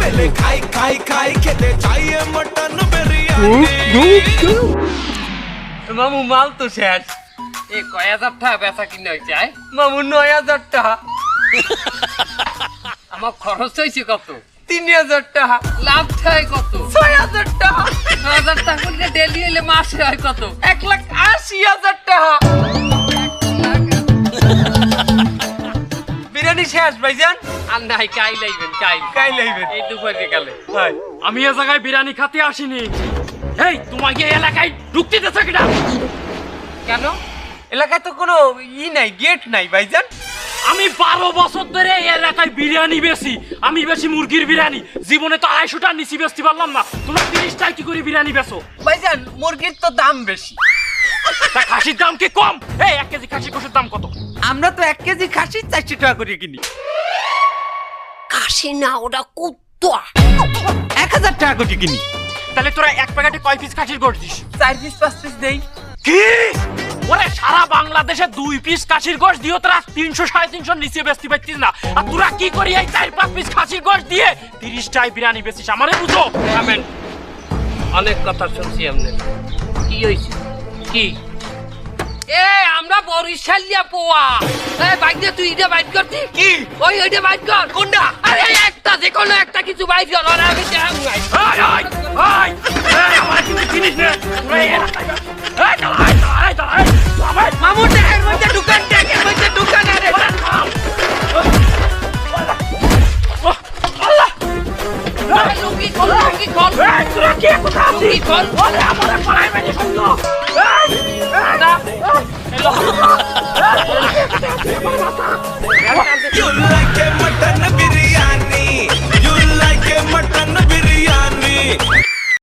पहले खाई खाई खाई खेते चाहिए मटन बिरयानी মামু মাল তো শেষ এ কয় হাজার টাকা বেচা কিনে হয়েছে আয় মামু 9,000 টাকা আমার খরচ হয়েছে কত 3,000 টাকা লাভ হয় কত 6,000 টাকা 6,000 টাকা করে ডেলি হলে মাসে হয় কত 1,80,000 টাকা বিরিয়ানি শেষ ভাইজান আর নাই কাই লাইবেন কাই কাই লাইবেন এই দুপুরে গেলে ভাই আমি এ জায়গায় বিরিয়ানি খেতে আসিনি। এই তোমাকে এই এলাকায় ঢুকতে দিতেছ কিনা? কেন এলাকায় তো কোনো নাই গেট নাই ভাইজান আমি 12 বছর ধরে এই এলাকায় বিরিয়ানি বেশি। আমি বেশি মুরগির বিরিয়ানি, জীবনে তো 250 টাকা নিচে বেচতে পারলাম না। তোমরা 30 টাকা কি করে বিরিয়ানি বেচো? ভাইজান মুরগির তো দাম বেশি তা খাসির দাম কি কম? এই 1 কেজি খাসির গোশতের দাম কত? আমরা তো 1 কেজি খাসি 400 টাকা করে কিনি কাশি না ওটা কুত্তা 1000 টাকা করে কিনি তাহলে তোরা এক প্যাকেটে কয় পিস খাসির গোশত দিস? 4 পিস 5 পিস দেই কি? ওরে সারা বাংলাদেশে 2 পিস খাসির গোশত দিও তোরা 300 350 নিচে বেচতে পারতিস না। আর তোরা কি করি এই 4-5 পিস খাসির গোশত দিয়ে 30 টাকায় বিরিয়ানি বেচিস? আমারে বুঝো। থামেন অনেক কথা শুনছি আমনে কি হইছে কি এ আমরা বরিশালিয়া পোয়া এই বাইক দিয়ে তুই এটা বাইক করতি কি ওইটা বাইক কর কোনটা আরে একটা যে কোনো একটা কিছু বাইক কর আর আমি যাম নাই এই এই আমার কি জিনিস নে? এই এলাকায় এই দাঁড়াই মামু টাকার মধ্যে দোকান টাকার মধ্যে দোকান আরে লুঙ্গি কল এই তোরা কি কথা আছিস? লুঙ্গি কল ওরে আমারে পালাই মেরে শুনলো। এই না